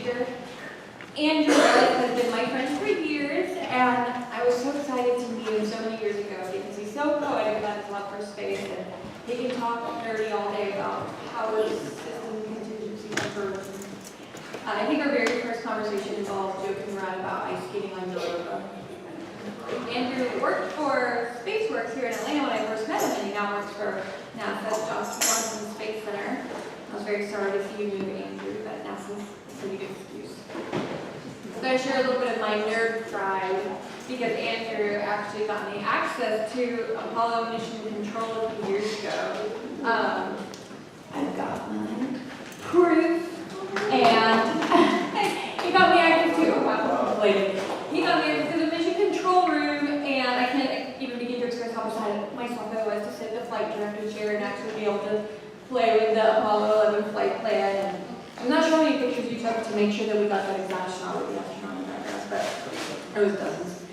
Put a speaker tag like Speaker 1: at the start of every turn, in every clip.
Speaker 1: teacher. Andrew Willis has been my friend for years, and I was so excited to meet him so many years ago because he's so poetic about his love for space, and he can talk nerdy all day about power system contingencies and birds. I think our very first conversation involved joking around about ice skating on Europa. Andrew worked for SpaceWorks here in Atlanta when I first met him, and he now works for NASA's Johnson Space Center. I was very sorry to see you move, Andrew, but NASA's a pretty good excuse. I'm going to share a little bit of my nerd pride because Andrew actually got me access to Apollo mission control a few years ago. I've got my proof, and he got me access to he got me access to the mission control room, and I can't even begin to express how myself I was to sit in the flight director's chair and actually be able to play with the Apollo 11 flight plan. And I'm not sure how many pictures you took to make sure that we got that exact shot with the astronaut in the background, but there was dozens.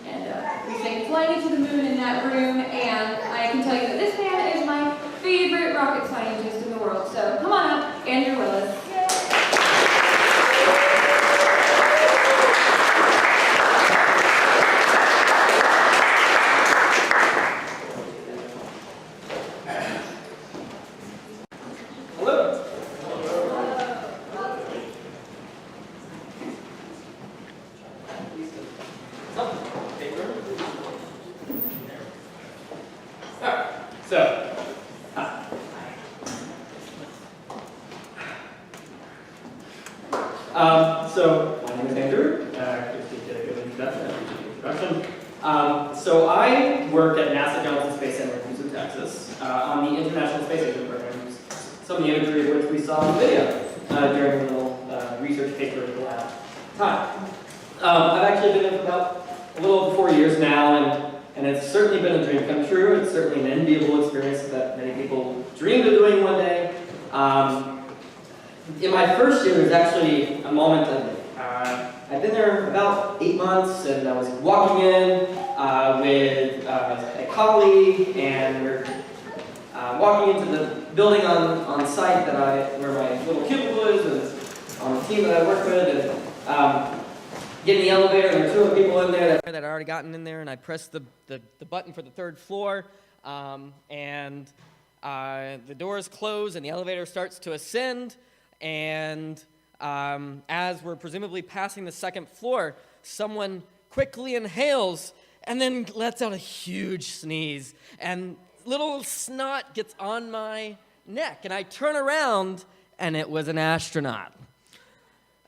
Speaker 1: And we sang Flying into the Moon in that room, and I can tell you that this man is my favorite rocket scientist in the world. So come on up, Andrew Willis.
Speaker 2: So my name is Andrew. Just to get a good introduction. So I work at NASA Johnson Space Center in Houston, Texas, on the International Space Station program. Some of the imagery of which we saw in the video during a little research paper last time. I've actually been in for about a little over 4 years now, and it's certainly been a dream come true. It's certainly an enviable experience that many people dreamed of doing one day. In my first year, there was actually a moment that I'd been there about 8 months, and I was walking in with a colleague, and we're walking into the building on site where my little cubicle is, and on the team that I work with, and get in the elevator, and there are 2 other people in there that had already gotten in there, and I pressed the button for the 3rd floor, and the doors close, and the elevator starts to ascend. And as we're presumably passing the 2nd floor, someone quickly inhales and then lets out a huge sneeze. And little snot gets on my neck. And I turn around, and it was an astronaut.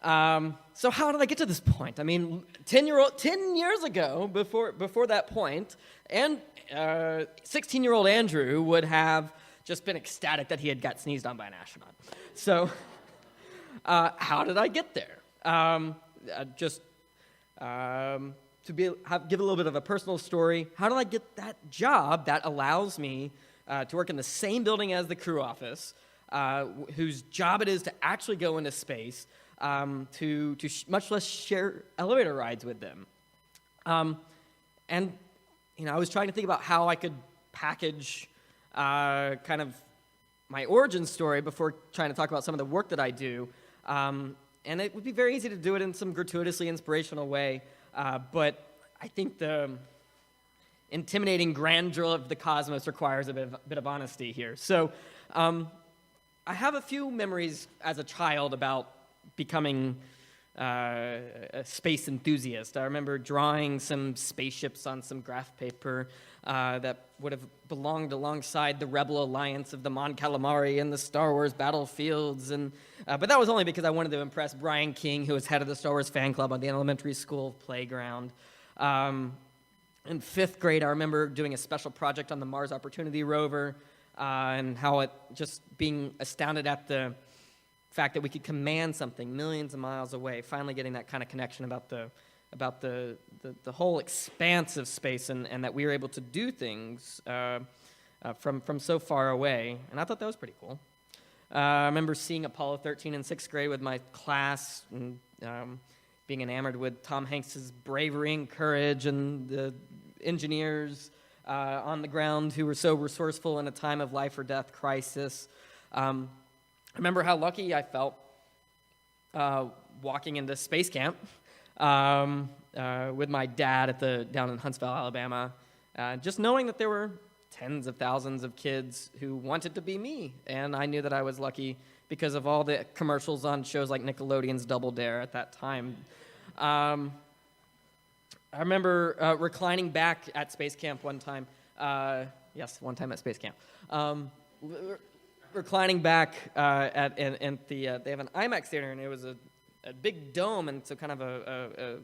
Speaker 2: So how did I get to this point? I mean, 10 years ago, before that point, and 16-year-old Andrew would have just been ecstatic that he had got sneezed on by an astronaut. So how did I get there? Give a little bit of a personal story. How did I get that job that allows me to work in the same building as the crew office, whose job it is to actually go into space, much less share elevator rides with them? And I was trying to think about how I could package kind of my origin story before trying to talk about some of the work that I do. And it would be very easy to do it in some gratuitously inspirational way, but I think the intimidating grandeur of the cosmos requires a bit of honesty here. So I have a few memories as a child about becoming a space enthusiast. I remember drawing some spaceships on some graph paper that would have belonged alongside the Rebel Alliance of the Mon Calamari and the Star Wars battlefields, but that was only because I wanted to impress Brian King, who was head of the Star Wars fan club on the elementary school playground. In 5th grade, I remember doing a special project on the Mars Opportunity rover, and how it just being astounded at the fact that we could command something millions of miles away, finally getting that kind of connection about the whole expanse of space, and that we were able to do things from so far away, and I thought that was pretty cool. I remember seeing Apollo 13 in 6th grade with my class, and being enamored with Tom Hanks' bravery and courage, and the engineers on the ground who were so resourceful in a time of life or death crisis. I remember how lucky I felt walking into space camp with my dad down in Huntsville, Alabama, just knowing that there were tens of thousands of kids who wanted to be me, and I knew that I was lucky because of all the commercials on shows like Nickelodeon's Double Dare at that time. I remember reclining back at space camp one time. Yes, one time at space camp. Reclining back at they have an IMAX theater, and it was a big dome, and so kind of a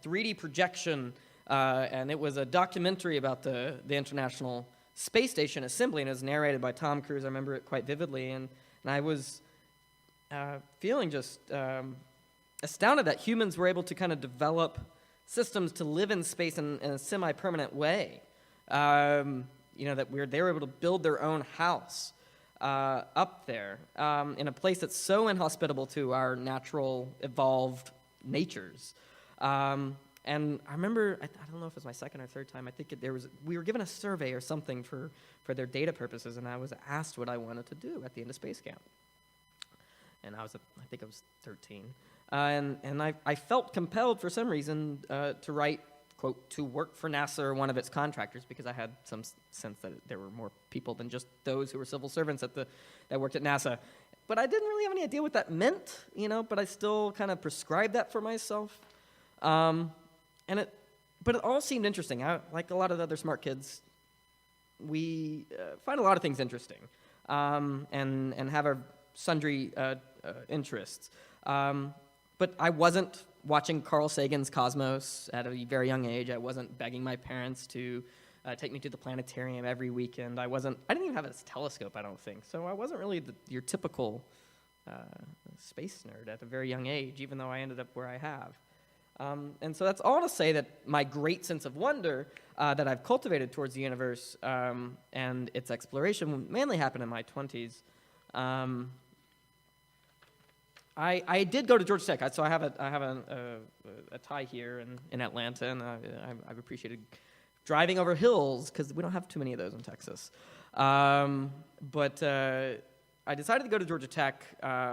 Speaker 2: 3D projection, and it was a documentary about the International Space Station assembly, and it was narrated by Tom Cruise. I remember it quite vividly, and I was feeling just astounded that humans were able to kind of develop systems to live in space in a semi-permanent way. That they were able to build their own house up there in a place that's so inhospitable to our natural, evolved natures. And I remember, I don't know if it was my second or third time, I think we were given a survey or something for their data purposes, and I was asked what I wanted to do at the end of space camp. And I think I was 13. And I felt compelled for some reason to write, quote, to work for NASA or one of its contractors, because I had some sense that there were more people than just those who were civil servants that worked at NASA. But I didn't really have any idea what that meant, but I still kind of prescribed that for myself. But it all seemed interesting. Like a lot of the other smart kids, we find a lot of things interesting and have our sundry interests. But I wasn't watching Carl Sagan's Cosmos at a very young age. I wasn't begging my parents to take me to the planetarium every weekend. I didn't even have a telescope, I don't think. So I wasn't really your typical space nerd at a very young age, even though I ended up where I have. And so that's all to say that my great sense of wonder that I've cultivated towards the universe and its exploration mainly happened in my 20s. I did go to Georgia Tech, so I have a tie here in Atlanta, and I've appreciated driving over hills because we don't have too many of those in Texas. But I decided to go to Georgia Tech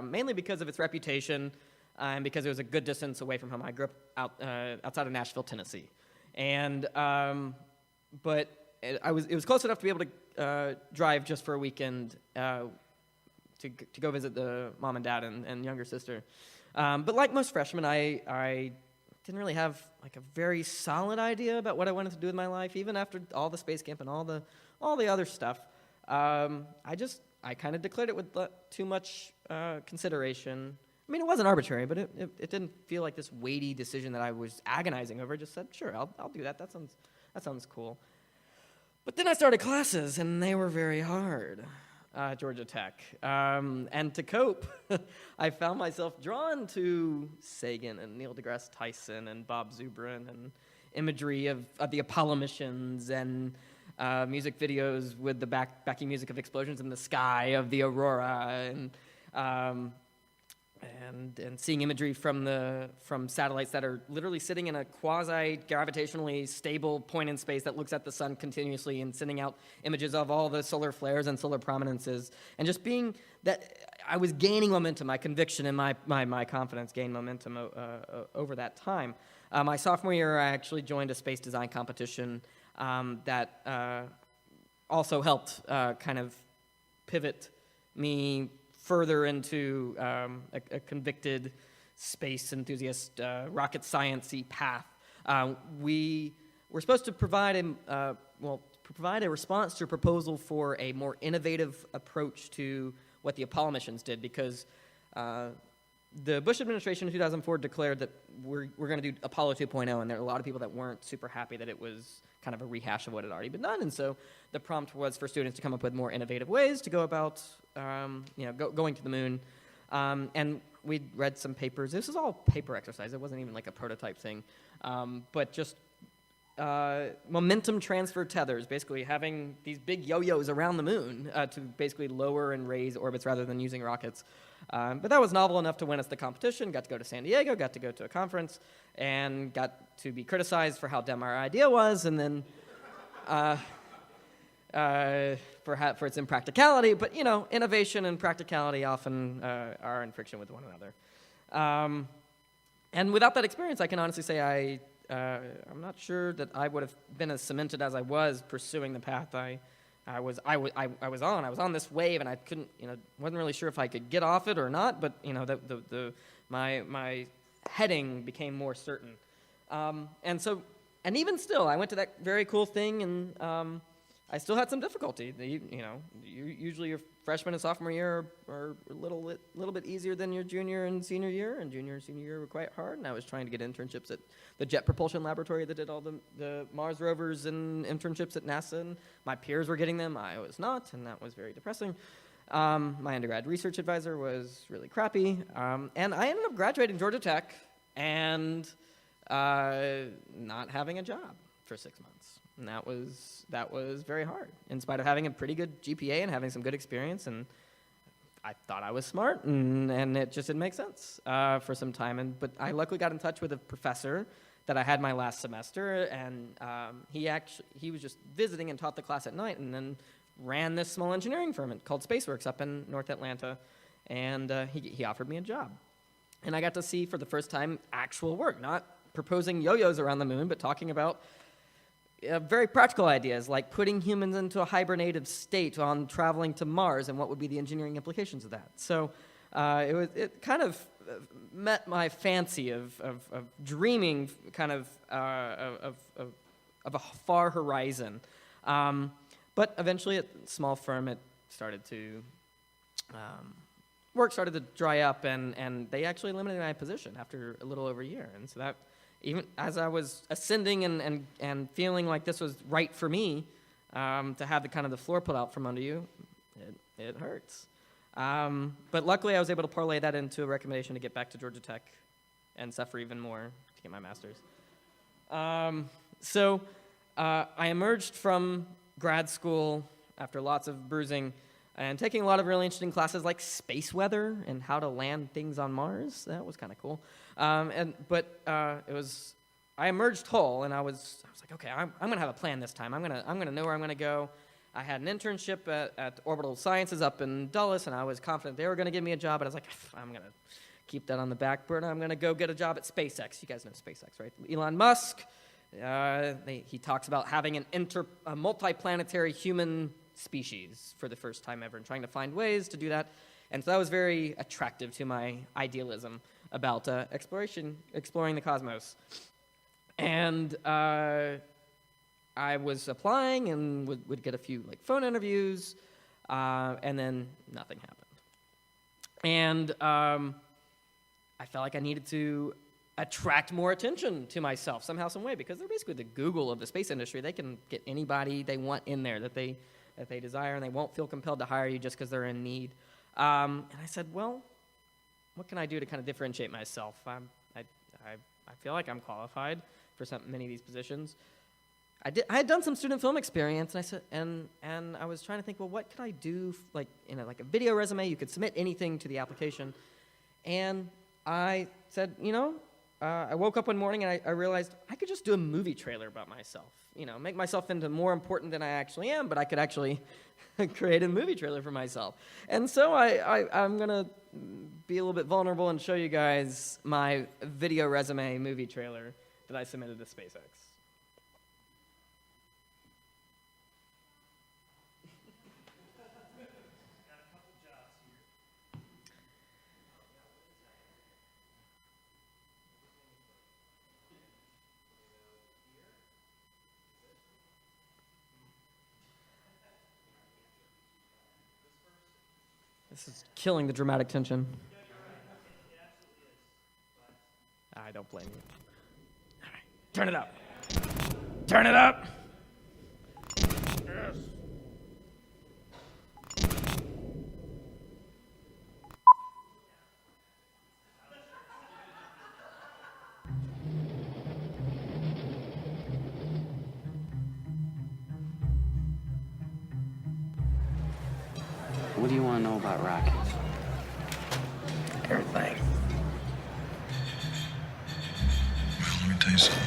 Speaker 2: mainly because of its reputation and because it was a good distance away from home. I grew up outside of Nashville, Tennessee, and but it was close enough to be able to drive just for a weekend. To go visit the mom and dad and younger sister. But like most freshmen, I didn't really have like a very solid idea about what I wanted to do with my life, even after all the space camp and all the other stuff. I kind of declared it with too much consideration. I mean, it wasn't arbitrary, but it didn't feel like this weighty decision that I was agonizing over. I just said, sure, I'll do that. That sounds cool. But then I started classes, and they were very hard. Georgia Tech. And to cope, I found myself drawn to Sagan and Neil deGrasse Tyson and Bob Zubrin and imagery of the Apollo missions and music videos with the backing music of explosions in the sky of the aurora and seeing imagery from satellites that are literally sitting in a quasi-gravitationally stable point in space that looks at the sun continuously and sending out images of all the solar flares and solar prominences, and just being that I was gaining momentum. My conviction and my confidence gained momentum over that time. My sophomore year, I actually joined a space design competition that also helped kind of pivot me further into a convicted space enthusiast, rocket science-y path. We were supposed to provide a response to a proposal for a more innovative approach to what the Apollo missions did, because the Bush administration in 2004 declared that we're going to do Apollo 2.0, and there are a lot of people that weren't super happy that it was kind of a rehash of what had already been done. And so the prompt was for students to come up with more innovative ways to go about going to the moon. And we read some papers. This is all paper exercise. It wasn't even like a prototype thing. But just momentum transfer tethers, basically having these big yo-yos around the moon to basically lower and raise orbits rather than using rockets. But that was novel enough to win us the competition. Got to go to San Diego, got to go to a conference, and got to be criticized for how dumb our idea was, and then for its impracticality. But, innovation and practicality often are in friction with one another. And without that experience, I can honestly say I'm not sure that I would have been as cemented as I was pursuing the path I was on. I was on this wave, and I couldn't, wasn't really sure if I could get off it or not. But my heading became more certain. And even still, I went to that very cool thing, and I still had some difficulty. Usually your freshman and sophomore year are a little bit easier than your junior and senior year, and junior and senior year were quite hard. And I was trying to get internships at the Jet Propulsion Laboratory that did all the Mars rovers and internships at NASA, and my peers were getting them. I was not, and that was very depressing. My undergrad research advisor was really crappy, and I ended up graduating Georgia Tech and not having a job for 6 months. And that was very hard, in spite of having a pretty good GPA and having some good experience. And I thought I was smart, and it just didn't make sense for some time. But I luckily got in touch with a professor that I had my last semester, and he was just visiting and taught the class at night, and then ran this small engineering firm called Spaceworks up in North Atlanta, and he offered me a job. And I got to see for the first time actual work, not proposing yo-yos around the moon, but talking about very practical ideas like putting humans into a hibernative state on traveling to Mars and what would be the engineering implications of that. So it kind of met my fancy of dreaming kind of a far horizon. But eventually, at a small firm, it started to work started to dry up, and they actually eliminated my position after a little over a year. And so that, even as I was ascending and feeling like this was right for me, to have the floor pulled out from under you, it hurts. But luckily, I was able to parlay that into a recommendation to get back to Georgia Tech and suffer even more to get my master's. So I emerged from grad school after lots of bruising and taking a lot of really interesting classes like space weather and how to land things on Mars. That was kind of cool. I emerged whole, and I was like, okay, I'm gonna have a plan this time. I'm gonna know where I'm gonna go. I had an internship at Orbital Sciences up in Dulles, and I was confident they were gonna give me a job. But I was like, I'm gonna keep that on the back burner. I'm gonna go get a job at SpaceX. You guys know SpaceX, right? Elon Musk. He talks about having a multiplanetary human species for the first time ever and trying to find ways to do that. And so that was very attractive to my idealism about exploring the cosmos. And I was applying and would get a few phone interviews, and then nothing happened. And I felt like I needed to attract more attention to myself somehow, some way, because they're basically the Google of the space industry. They can get anybody they want in there that they desire, and they won't feel compelled to hire you just because they're in need. And I said, well, what can I do to kind of differentiate myself? I feel like I'm qualified for many of these positions. I had done some student film experience, and I said, and I was trying to think, well, what could I do, like a video resume? You could submit anything to the application, and I said, I woke up one morning and I realized I could just do a movie trailer about myself, make myself into more important than I actually am, but I could actually create a movie trailer for myself. And so I'm going to be a little bit vulnerable and show you guys my video resume movie trailer that I submitted to SpaceX. This is killing the dramatic tension. I don't blame you. All right, turn it up. Turn it up. Yes.
Speaker 3: What do you want to know about rockets?
Speaker 2: Everything.
Speaker 4: Well, let me tell you something.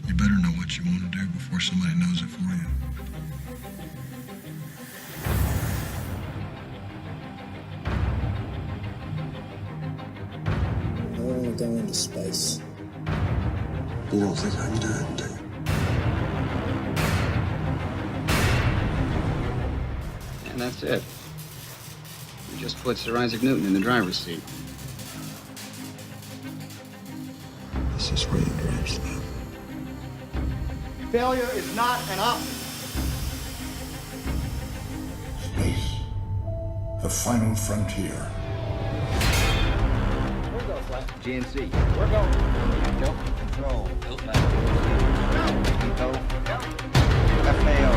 Speaker 4: You better know what you want to do before somebody knows it for you.
Speaker 5: go into space.
Speaker 4: You don't think I can do it, do you?
Speaker 6: And that's it. We just put Sir Isaac Newton in the driver's seat.
Speaker 4: This is where your dreams live.
Speaker 7: Failure is not an option.
Speaker 8: Space. The final frontier.
Speaker 6: GNC.
Speaker 7: We're going.
Speaker 6: Joe. Control. Eco. FAO.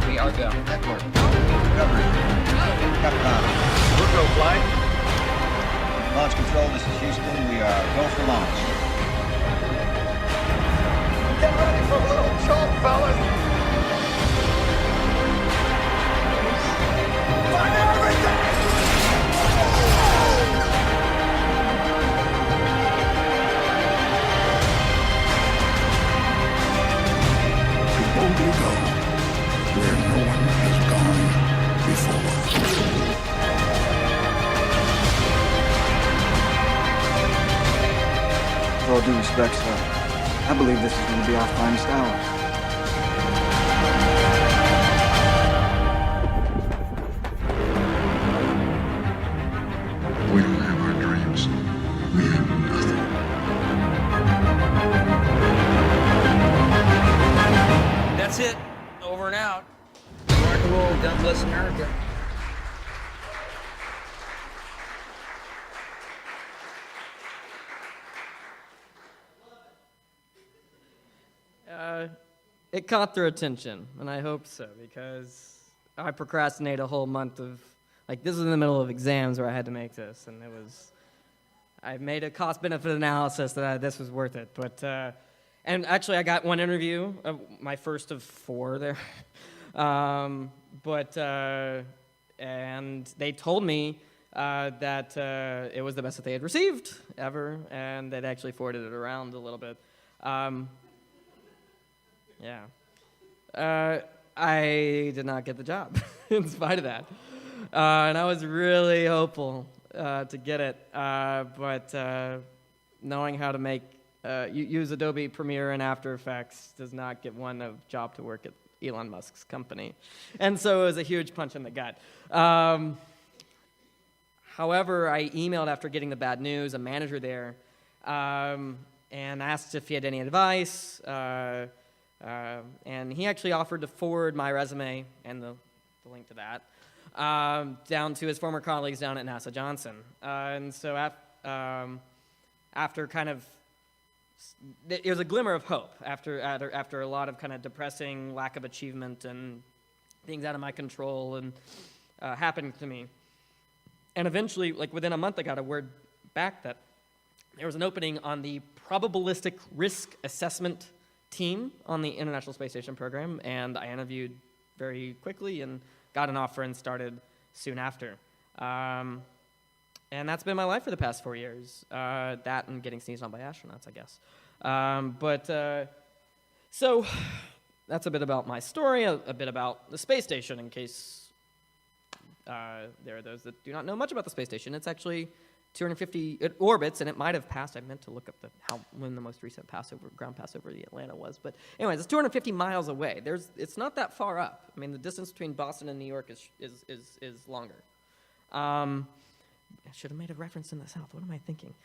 Speaker 6: We are go. Network. Recovery. Capcom.
Speaker 7: We're go flight.
Speaker 6: Launch control, this is Houston. We are go for launch.
Speaker 7: Get ready for a little jolt, fellas. Fire everything!
Speaker 8: To boldly go where no one has gone before.
Speaker 9: With all due respect, sir, I believe this is going to be our finest hour.
Speaker 4: We don't have our dreams. We have nothing.
Speaker 10: That's it. Over and out.
Speaker 6: Rock and roll, God bless America.
Speaker 2: It caught their attention, and I hope so, because I procrastinated a whole month of, like, this was in the middle of exams where I had to make this, and I made a cost-benefit analysis that this was worth it. But, and actually, I got one interview, my first of 4 there. And they told me that it was the best that they had received ever, and they'd actually forwarded it around a little bit. Yeah. I did not get the job, in spite of that. And I was really hopeful to get it. But knowing how to use Adobe Premiere and After Effects does not give one a job to work at Elon Musk's company. And so it was a huge punch in the gut. However, I emailed after getting the bad news, a manager there, and asked if he had any advice. And he actually offered to forward my resume and the link to that down to his former colleagues down at NASA Johnson. And so after kind of, it was a glimmer of hope after a lot of kind of depressing lack of achievement and things out of my control and happening to me. And eventually, like within a month, I got a word back that there was an opening on the probabilistic risk assessment team on the International Space Station program, and I interviewed very quickly and got an offer and started soon after. And that's been my life for the past 4 years. That and getting sneezed on by astronauts, I guess. So that's a bit about my story, a bit about the space station, in case there are those that do not know much about the space station. It's actually 250, it orbits, and it might have passed. I meant to look up when the most recent ground passover of the Atlanta was. But anyways, it's 250 miles away. It's not that far up. I mean, the distance between Boston and New York is longer. I should have made a reference in the South. What am I thinking?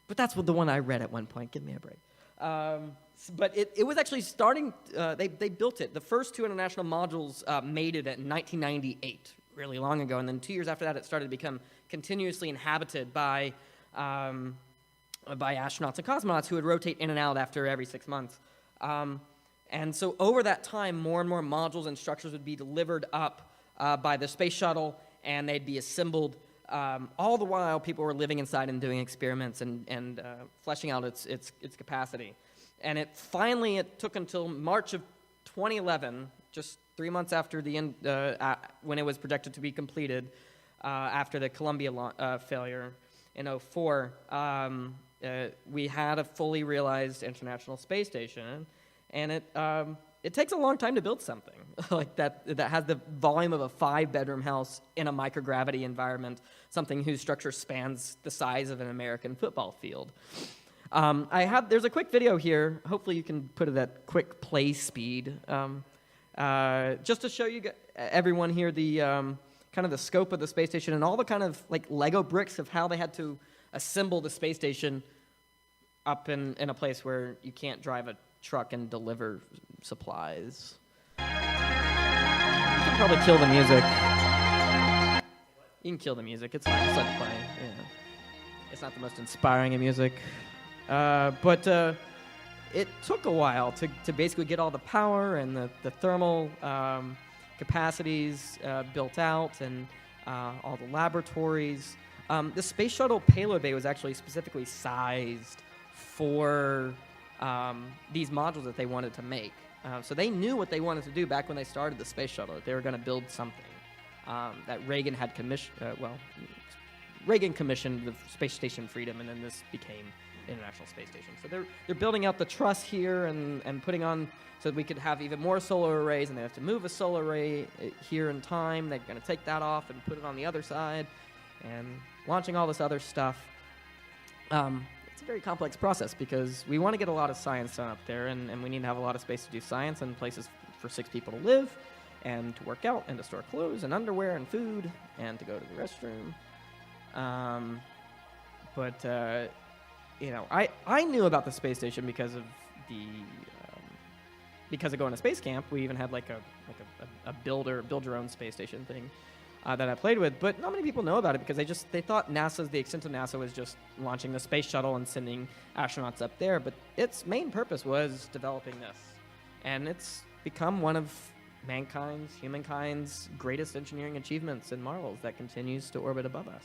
Speaker 2: But that's the one I read at one point. Give me a break. But it was actually starting, they built it. The first 2 international modules made it in 1998, really long ago. And then 2 years after that, it started to become continuously inhabited by astronauts and cosmonauts who would rotate in and out after every 6 months. And so over that time, more and more modules and structures would be delivered up by the space shuttle, and they'd be assembled. All the while, people were living inside and doing experiments and fleshing out its capacity. And it took until March of 2011, just 3 months after the end, when it was projected to be completed, after the Columbia failure in 2004, we had a fully realized International Space Station, and it takes a long time to build something like that has the volume of a 5-bedroom house in a microgravity environment, something whose structure spans the size of an American football field. There's a quick video here. Hopefully you can put it at quick play speed, just to show you everyone here the kind of the scope of the space station and all the kind of like Lego bricks of how they had to assemble the space station up in a place where you can't drive a truck and deliver supplies. You can probably kill the music. You can kill the music. It's fine. Just let it play. Yeah. It's not the most inspiring of music. But it took a while to basically get all the power and the thermal capacities built out and all the laboratories. The space shuttle payload bay was actually specifically sized for these modules that they wanted to make. So they knew what they wanted to do back when they started the space shuttle, that they were going to build something that Reagan had commissioned. Reagan commissioned the Space Station Freedom, and then this became International Space Station. So they're building out the truss here and putting on so that we could have even more solar arrays, and they have to move a solar array here in time. They're going to take that off and put it on the other side, and launching all this other stuff. It's a very complex process because we want to get a lot of science done up there, and we need to have a lot of space to do science and places for 6 people to live and to work out and to store clothes and underwear and food and to go to the restroom. I knew about the space station because of going to space camp. We even had like a build your own space station thing that I played with, but not many people know about it because they thought the extent of NASA was just launching the space shuttle and sending astronauts up there, but its main purpose was developing this, and it's become one of humankind's greatest engineering achievements and marvels that continues to orbit above us.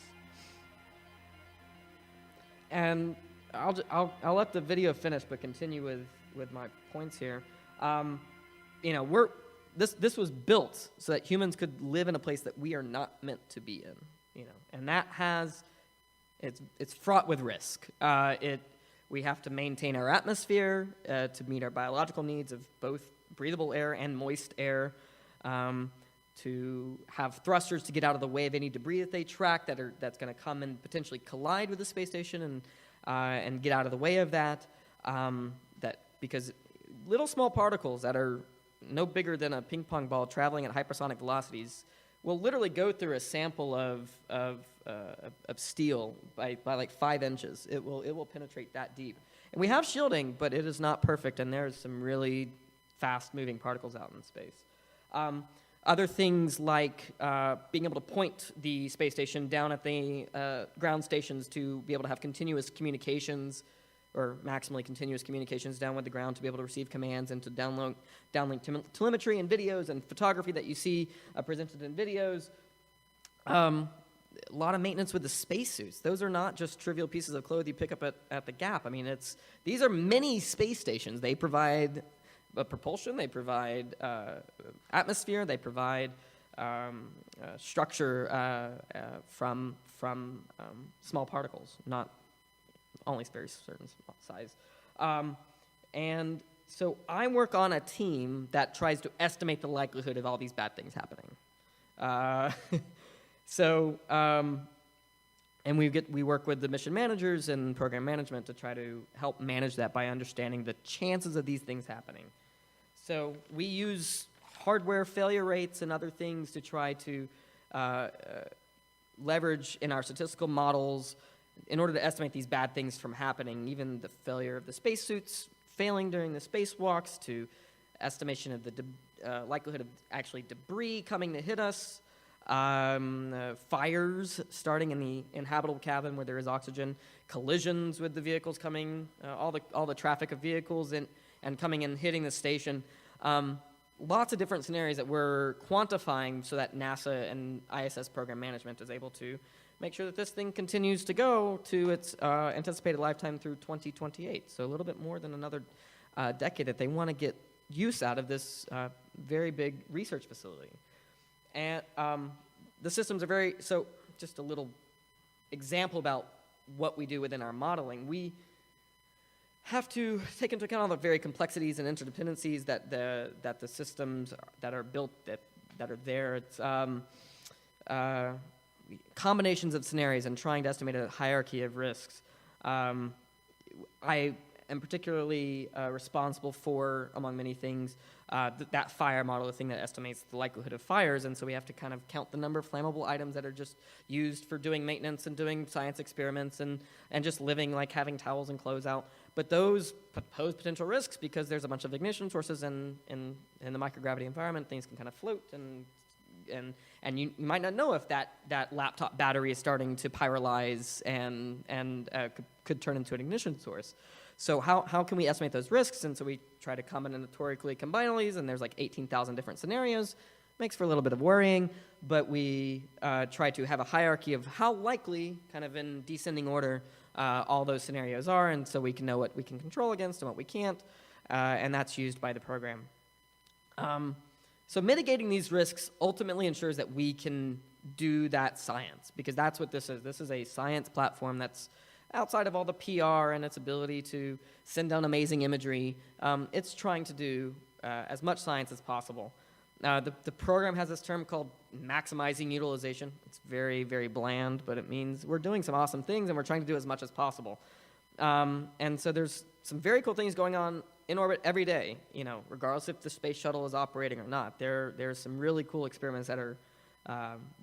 Speaker 2: And I'll let the video finish, but continue with my points here. This was built so that humans could live in a place that we are not meant to be in, and that it's fraught with risk. We have to maintain our atmosphere to meet our biological needs of both breathable air and moist air, to have thrusters to get out of the way of any debris that they track that's going to come and potentially collide with the space station and get out of the way of that. Because little small particles that are no bigger than a ping pong ball traveling at hypersonic velocities will literally go through a sample of steel by like 5 inches. It will penetrate that deep. And we have shielding, but it is not perfect, and there's some really fast-moving particles out in space. Other things like being able to point the space station down at the ground stations to be able to have continuous communications, or maximally continuous communications down with the ground to be able to receive commands and to downlink telemetry and videos and photography that you see presented in videos. A lot of maintenance with the spacesuits. Those are not just trivial pieces of clothing you pick up at the Gap. I mean, these are mini space stations. They provide propulsion, they provide atmosphere, they provide structure from small particles, not only very certain size. And so I work on a team that tries to estimate the likelihood of all these bad things happening. And we work with the mission managers and program management to try to help manage that by understanding the chances of these things happening. So we use hardware failure rates and other things to try to leverage in our statistical models in order to estimate these bad things from happening, even the failure of the spacesuits failing during the spacewalks, to estimation of the likelihood of actually debris coming to hit us, fires starting in the inhabitable cabin where there is oxygen, collisions with the vehicles coming, all the traffic of vehicles and coming and hitting the station. Lots of different scenarios that we're quantifying so that NASA and ISS program management is able to make sure that this thing continues to go to its anticipated lifetime through 2028. So a little bit more than another decade that they want to get use out of this very big research facility. And the systems are so just a little example about what we do within our modeling. have to take into account all the very complexities and interdependencies that the systems that are built that are there. It's combinations of scenarios and trying to estimate a hierarchy of risks. I am particularly responsible for, among many things, that fire model, the thing that estimates the likelihood of fires, and so we have to kind of count the number of flammable items that are just used for doing maintenance and doing science experiments and just living, like having towels and clothes out. But those pose potential risks because there's a bunch of ignition sources in the microgravity environment. Things can kind of float, and you might not know if that laptop battery is starting to pyrolyze and could turn into an ignition source. So how can we estimate those risks? And so we try to combinatorically combine all these, and there's like 18,000 different scenarios. Makes for a little bit of worrying, but we try to have a hierarchy of how likely, kind of in descending order, all those scenarios are, and so we can know what we can control against and what we can't, and that's used by the program. So mitigating these risks ultimately ensures that we can do that science, because that's what this is. This is a science platform that's outside of all the PR and its ability to send down amazing imagery. It's trying to do as much science as possible. The program has this term called maximizing utilization. It's very, very bland, but it means we're doing some awesome things and we're trying to do as much as possible. And so there's some very cool things going on in orbit every day, regardless if the space shuttle is operating or not. There's some really cool experiments that are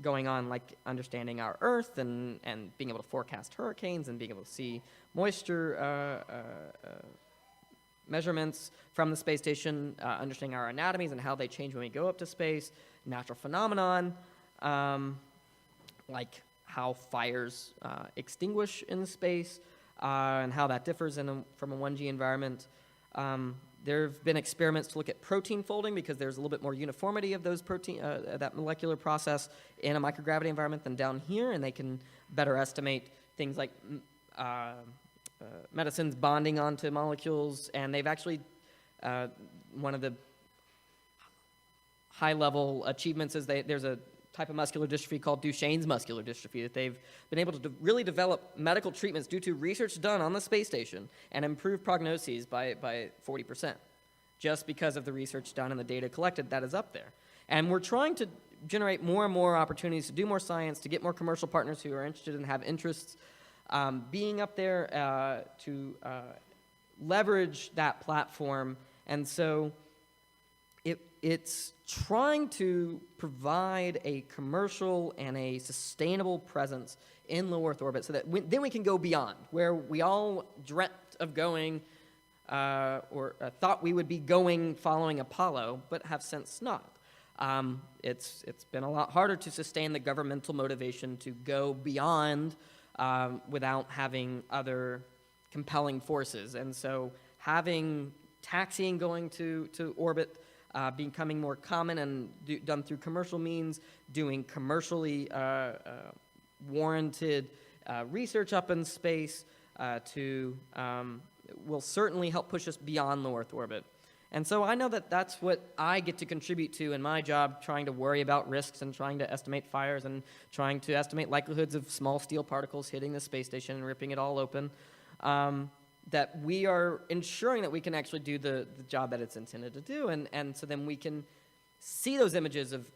Speaker 2: going on, like understanding our Earth and being able to forecast hurricanes and being able to see moisture measurements from the space station, understanding our anatomies and how they change when we go up to space, natural phenomenon, like how fires extinguish in space, and how that differs from a 1G environment. There have been experiments to look at protein folding because there's a little bit more uniformity of those that molecular process in a microgravity environment than down here, and they can better estimate things like medicines bonding onto molecules. And they've actually, one of the high-level achievements is there's a type of muscular dystrophy called Duchenne's muscular dystrophy that they've been able to really develop medical treatments due to research done on the space station and improve prognoses by 40%, just because of the research done and the data collected that is up there. And we're trying to generate more and more opportunities to do more science, to get more commercial partners who are interested and have interests being up there to leverage that platform. And so it's trying to provide a commercial and a sustainable presence in low Earth orbit so that then we can go beyond, where we all dreamt of going or thought we would be going following Apollo, but have since not. It's been a lot harder to sustain the governmental motivation to go beyond without having other compelling forces. And so having taxiing going to orbit becoming more common and done through commercial means, doing commercially warranted research up in space will certainly help push us beyond low Earth orbit. And so I know that that's what I get to contribute to in my job, trying to worry about risks and trying to estimate fires and trying to estimate likelihoods of small steel particles hitting the space station and ripping it all open. That we are ensuring that we can actually do the job that it's intended to do. And so then we can see those images of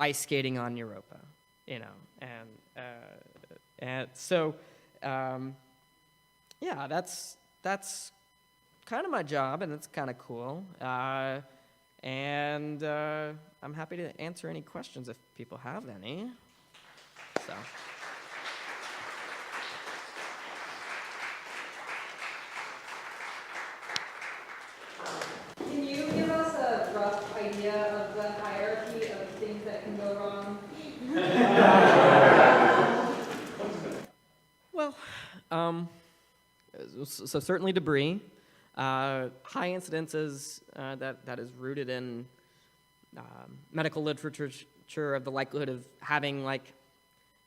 Speaker 2: ice skating on Europa, and so, yeah, that's kind of my job, and it's kind of cool. And I'm happy to answer any questions if people have any. So.
Speaker 1: Can you give us a rough idea of the hierarchy of things that can go wrong?
Speaker 2: Well, so certainly debris. High incidences that is rooted in medical literature of the likelihood of having, like,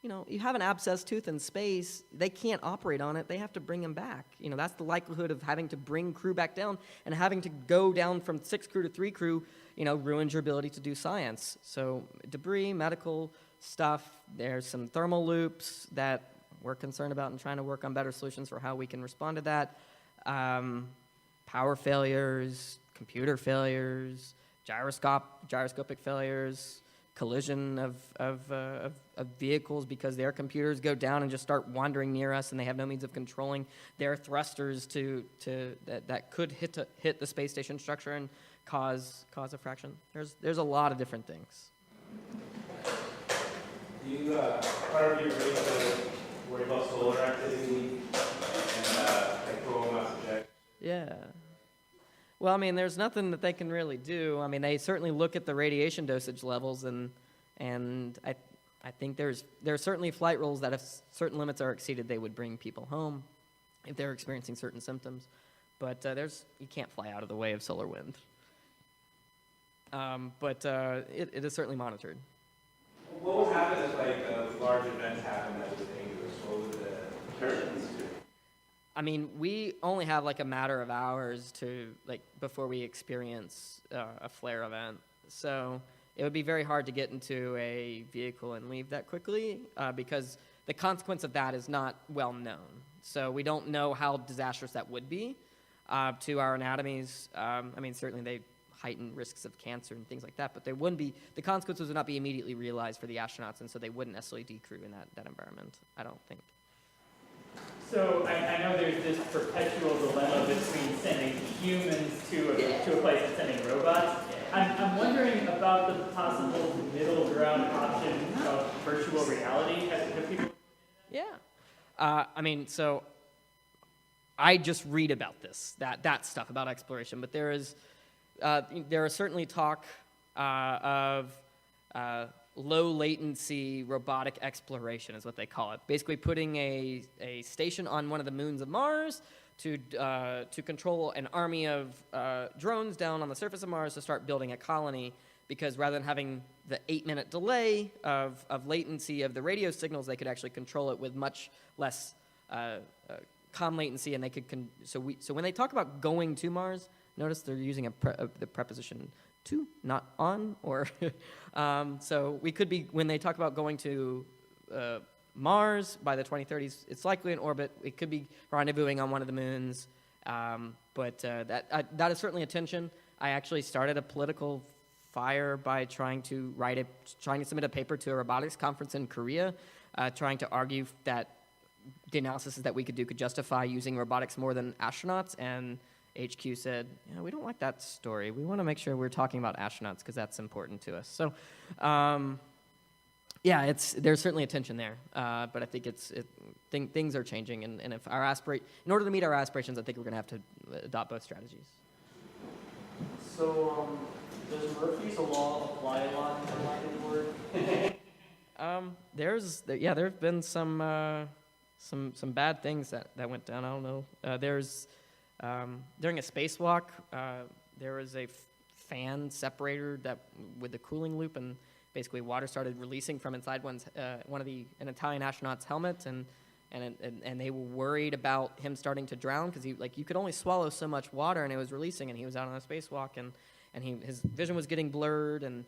Speaker 2: you have an abscessed tooth in space, they can't operate on it, they have to bring them back. That's the likelihood of having to bring crew back down, and having to go down from 6 crew to 3 crew, ruins your ability to do science. So debris, medical stuff, there's some thermal loops that we're concerned about and trying to work on better solutions for how we can respond to that. power failures, computer failures, gyroscopic failures, collision of vehicles because their computers go down and just start wandering near us, and they have no means of controlling their thrusters that could hit the space station structure and cause a fraction. There's a lot of different things.
Speaker 5: Do you, part of your race to worry about solar activity and control mass ejection?
Speaker 2: Yeah. Well, I mean, there's nothing that they can really do. I mean, they certainly look at the radiation dosage levels, and I think there are certainly flight rules that if certain limits are exceeded, they would bring people home if they're experiencing certain symptoms. But you can't fly out of the way of solar wind. But it is certainly monitored.
Speaker 5: What would happen if large events happen that was dangerous? What would the deterrence do?
Speaker 2: I mean, we only have a matter of hours before we experience a flare event. So it would be very hard to get into a vehicle and leave that quickly because the consequence of that is not well known. So we don't know how disastrous that would be to our anatomies. I mean, certainly they heighten risks of cancer and things like that, but the consequences would not be immediately realized for the astronauts, and so they wouldn't necessarily decrew in that environment, I don't think.
Speaker 11: So I know there's this perpetual dilemma between sending humans to a place and sending robots. I'm wondering about the possible middle ground option of virtual reality. Have people?
Speaker 2: Yeah. I mean, so I just read about that stuff about exploration, but there is certainly talk of low latency robotic exploration is what they call it. Basically putting a station on one of the moons of Mars to control an army of drones down on the surface of Mars to start building a colony, because rather than having the 8-minute delay of latency of the radio signals, they could actually control it with much less comm latency, and they could so when they talk about going to Mars, notice they're using the preposition to, not on, or so we could be, when they talk about going to Mars by the 2030s, it's likely in orbit. It could be rendezvousing on one of the moons, but that is certainly a tension. I actually started a political fire by trying to submit a paper to a robotics conference in Korea, trying to argue that the analysis that we could do could justify using robotics more than astronauts, and HQ said, we don't like that story. We want to make sure we're talking about astronauts because that's important to us. So, there's certainly a tension there, but I think things are changing, and if in order to meet our aspirations, I think we're going to have to adopt both strategies.
Speaker 11: So, does Murphy's Law apply a lot in line of work?
Speaker 2: There have been some bad things that went down. I don't know. During a spacewalk, there was a fan separator with the cooling loop, and basically water started releasing from inside an Italian astronaut's helmet, and they were worried about him starting to drown because you could only swallow so much water, and it was releasing, and he was out on a spacewalk, and his vision was getting blurred, and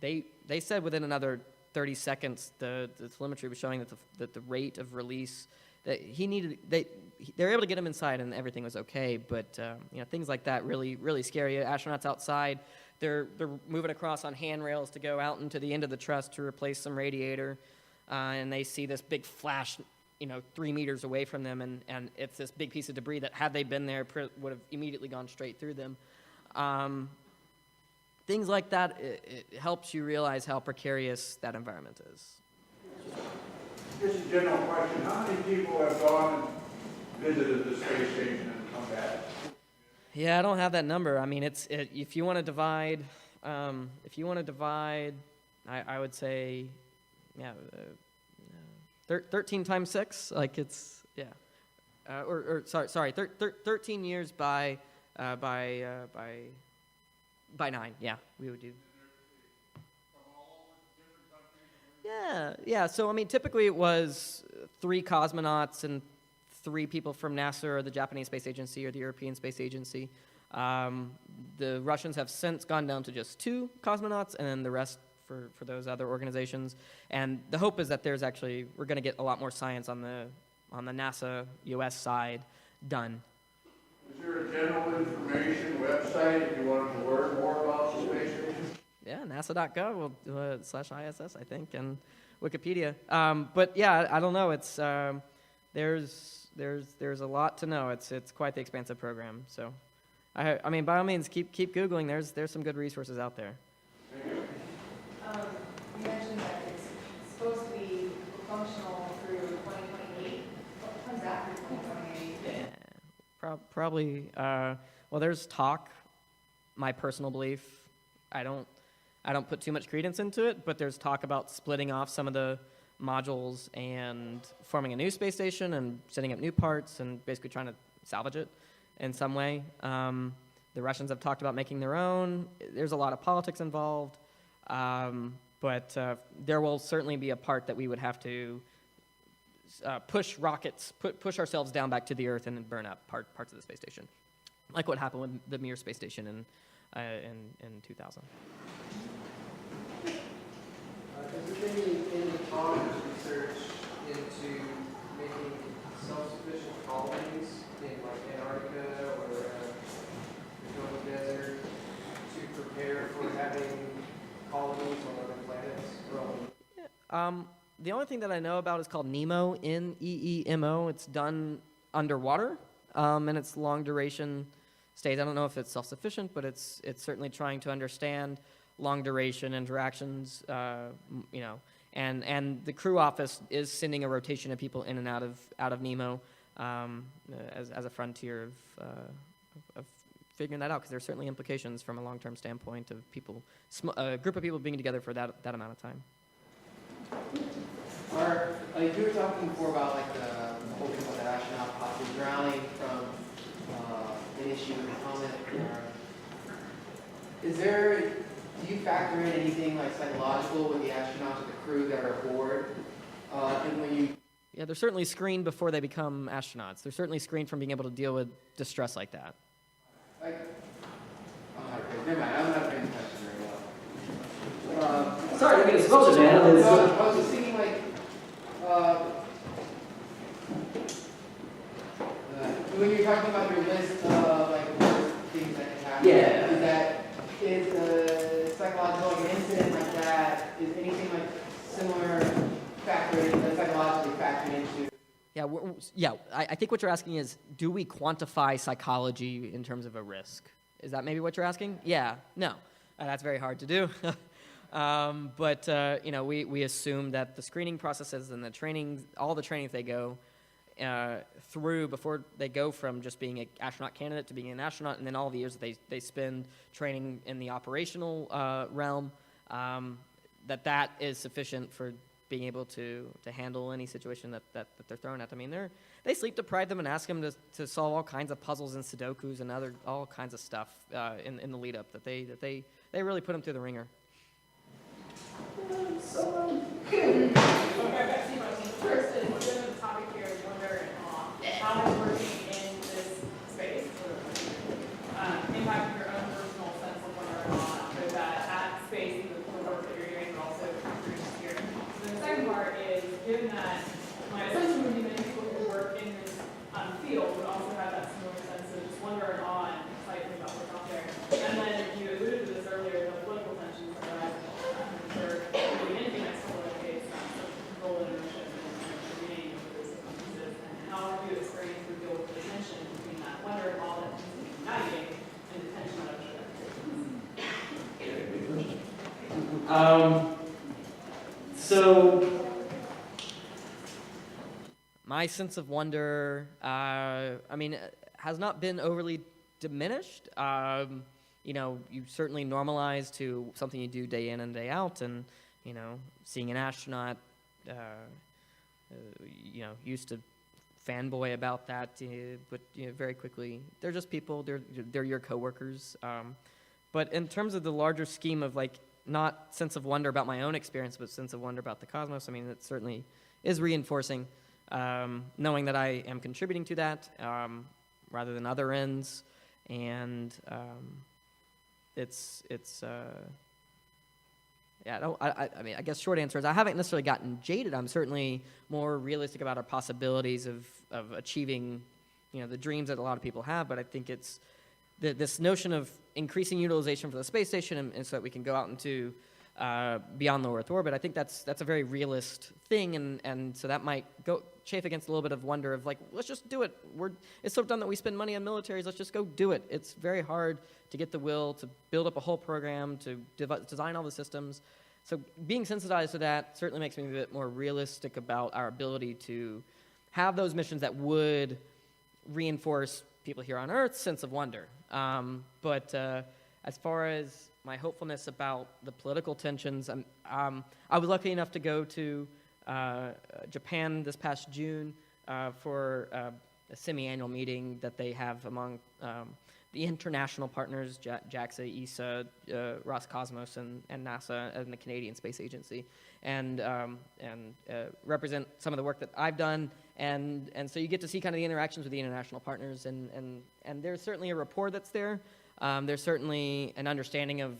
Speaker 2: they said within another 30 seconds the telemetry was showing that the rate of release that they were able to get him inside and everything was okay, but things like that really scary. Astronauts outside, they're moving across on handrails to go out into the end of the truss to replace some radiator, and they see this big flash 3 meters away from them, and it's this big piece of debris that, had they been there, would have immediately gone straight through them. Things like that, it helps you realize how precarious that environment is.
Speaker 8: Just a general question. How many people have gone and visited the space station and come back?
Speaker 2: Yeah, I don't have that number. I mean, if you want to divide, I would say, 13 times 6, sorry, 13 years by 9. Yeah, we would do. Yeah. So, I mean, typically it was 3 cosmonauts and 3 people from NASA or the Japanese Space Agency or the European Space Agency. The Russians have since gone down to just 2 cosmonauts, and then the rest for those other organizations. And the hope is that we're going to get a lot more science on on the NASA US side done.
Speaker 8: Is there a general information website if you wanted to learn more about the space station?
Speaker 2: Yeah, nasa.gov /ISS, I think, and Wikipedia. But yeah, I don't know. It's there's a lot to know. It's quite the expansive program. So, I mean, by all means, keep Googling. There's some good resources out there.
Speaker 1: You mentioned that it's supposed to be functional through 2028. What comes after 2028?
Speaker 2: Yeah, probably. Well, there's talk. My personal belief, I don't put too much credence into it, but there's talk about splitting off some of the modules and forming a new space station and setting up new parts and basically trying to salvage it in some way. The Russians have talked about making their own. There's a lot of politics involved, but there will certainly be a part that we would have to push rockets, push ourselves down back to the Earth and then burn up parts of the space station, like what happened with the Mir space station in 2000.
Speaker 12: Has there been any talk or research into making self-sufficient colonies in like Antarctica or the Gobi Desert to prepare for having colonies on other planets?
Speaker 2: The only thing that I know about is called NEEMO, NEEMO. It's done underwater, and it's long duration stays. I don't know if it's self-sufficient, but it's certainly trying to understand long duration interactions, and the crew office is sending a rotation of people in and out of NEEMO as a frontier of figuring that out, because there's certainly implications from a long-term standpoint of people, a group of people being together for that amount of time.
Speaker 12: You were talking before about like the whole thing about the astronaut possibly drowning from an issue with the helmet. Do you factor in anything like psychological with the astronauts or the crew that are aboard? And when you
Speaker 2: Yeah, they're certainly screened before they become astronauts. They're certainly screened from being able to deal with distress like that.
Speaker 12: never mind, I'm not paying attention very well.
Speaker 2: Sorry to be exposed, man.
Speaker 12: I was just thinking like, when you're talking about your list of like things that can happen, is a psychological like, an incident like that, is anything like similar psychologically factored into?
Speaker 2: Yeah, I think what you're asking is, do we quantify psychology in terms of a risk? Is that maybe what you're asking? Yeah, no, that's very hard to do. But we assume that the screening processes and the training, all the trainings they go through before they go from just being an astronaut candidate to being an astronaut, and then all the years that they spend training in the operational realm, that is sufficient for being able to handle any situation that they're thrown at. I mean, they sleep deprive them and ask them to solve all kinds of puzzles and Sudokus and all kinds of stuff in the lead up that they really put them through the ringer.
Speaker 13: First is, given the topic here is wonder how has working in this space impacted your own personal sense of wonder and awe, so that at space, the work that you're doing, but also through here. The second part is, given that my assumption would be many people who work in this field would also have that similar sense of just wonder and awe and excitement about what's out there. And then you alluded to this earlier, the political tensions that are doing anything that's still the case, control and ownership and creating those pieces, and how have you experienced or deal with the tension between that wonder and awe that needs to be navigating and the tension of
Speaker 2: So my sense of wonder, has not been overly diminished. You certainly normalize to something you do day in and day out, and seeing an astronaut, used to fanboy about that, but very quickly they're just people. They're your coworkers. But in terms of the larger scheme of like not sense of wonder about my own experience, but sense of wonder about the cosmos, I mean, it certainly is reinforcing, knowing that I am contributing to that rather than other ends, and Yeah, I mean, I guess short answer is I haven't necessarily gotten jaded. I'm certainly more realistic about our possibilities of achieving, the dreams that a lot of people have. But I think it's this notion of increasing utilization for the space station and so that we can go out into beyond low Earth orbit. I think that's a very realist thing, and so that might go chafe against a little bit of wonder of like, let's just do it. It's so dumb that we spend money on militaries. Let's just go do it. It's very hard to get the will to build up a whole program, to design all the systems. So being sensitized to that certainly makes me a bit more realistic about our ability to have those missions that would reinforce people here on Earth's sense of wonder. But as far as my hopefulness about the political tensions, I was lucky enough to go to Japan this past June for a semi-annual meeting that they have among the international partners, JAXA, ESA, Roscosmos, and NASA, and the Canadian Space Agency, and represent some of the work that I've done, and so you get to see kind of the interactions with the international partners, and there's certainly a rapport that's there. There's certainly an understanding of,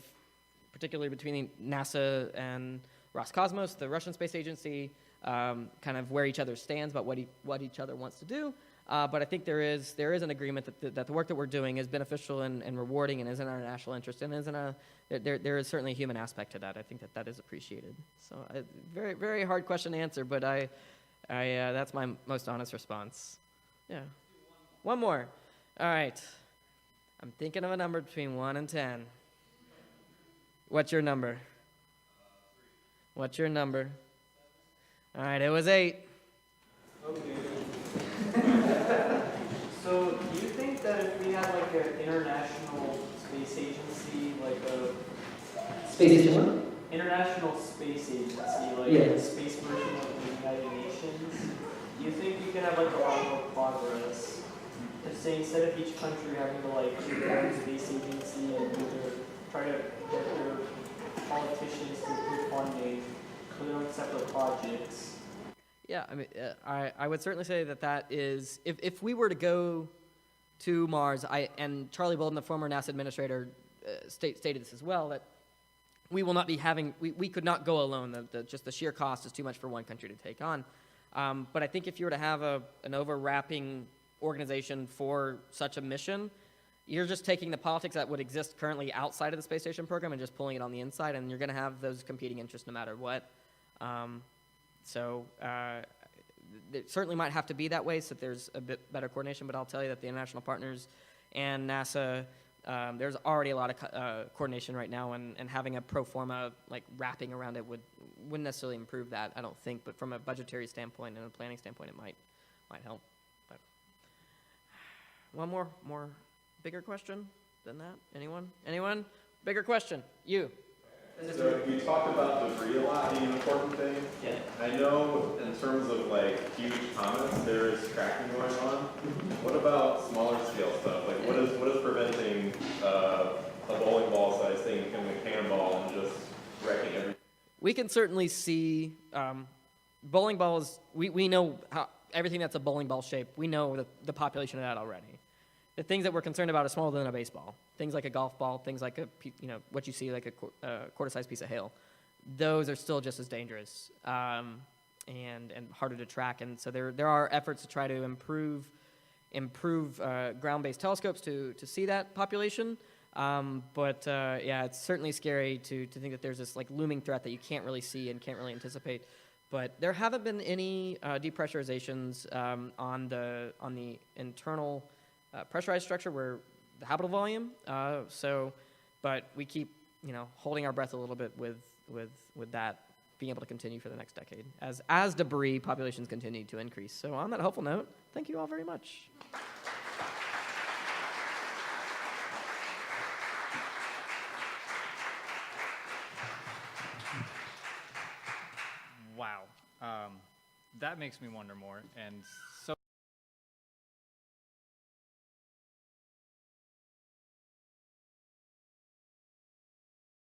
Speaker 2: particularly between NASA and Roscosmos, the Russian Space Agency, kind of where each other stands about what each other wants to do. But I think there is an agreement that the work that we're doing is beneficial and rewarding and is in our national interest and there is certainly a human aspect to that. I think that is appreciated. So very, very hard question to answer, but I that's my most honest response. Yeah. One more. All right. I'm thinking of a number between 1 and 10. What's your number? What's your number? All right, it was 8.
Speaker 12: Okay. So, do you think that if we had like an international space agency, like a
Speaker 2: Space station?
Speaker 12: international space agency, like
Speaker 2: Yeah.
Speaker 12: a space version of the United Nations, do you think we could have like a lot more progress? If say instead of each country having to like do their own space agency and either try to get their politicians to approve funding for their own separate projects.
Speaker 2: Yeah, I mean, I would certainly say that is, if we were to go to Mars, and Charlie Bolden, the former NASA administrator, stated this as well, that we will not be having, we could not go alone. Just the sheer cost is too much for one country to take on. But I think if you were to have an overlapping organization for such a mission, you're just taking the politics that would exist currently outside of the space station program and just pulling it on the inside, and you're going to have those competing interests no matter what. So it certainly might have to be that way so that there's a bit better coordination, but I'll tell you that the international partners and NASA, there's already a lot of coordination right now, and having a pro forma like wrapping around it wouldn't necessarily improve that, I don't think, but from a budgetary standpoint and a planning standpoint, it might help. But one more bigger question than that? Anyone? Bigger question? You.
Speaker 5: So you talked about debris a lot being an important thing.
Speaker 12: Yeah.
Speaker 5: I know in terms of like huge comets, there is tracking going on. What about smaller scale stuff? Like what is preventing a bowling ball size thing becoming a cannonball and just wrecking everything?
Speaker 2: We can certainly see bowling balls. We know how everything that's a bowling ball shape. We know the population of that already. The things that we're concerned about are smaller than a baseball. Things like a golf ball, things like what you see like a quarter-sized piece of hail. Those are still just as dangerous and harder to track. And so there are efforts to try to improve ground-based telescopes to see that population. But it's certainly scary to think that there's this like looming threat that you can't really see and can't really anticipate. But there haven't been any depressurizations on the internal pressurized structure where the habitable volume. But we keep holding our breath a little bit with that being able to continue for the next decade as debris populations continue to increase. So on that hopeful note, thank you all very much.
Speaker 14: Wow, that makes me wonder more, and so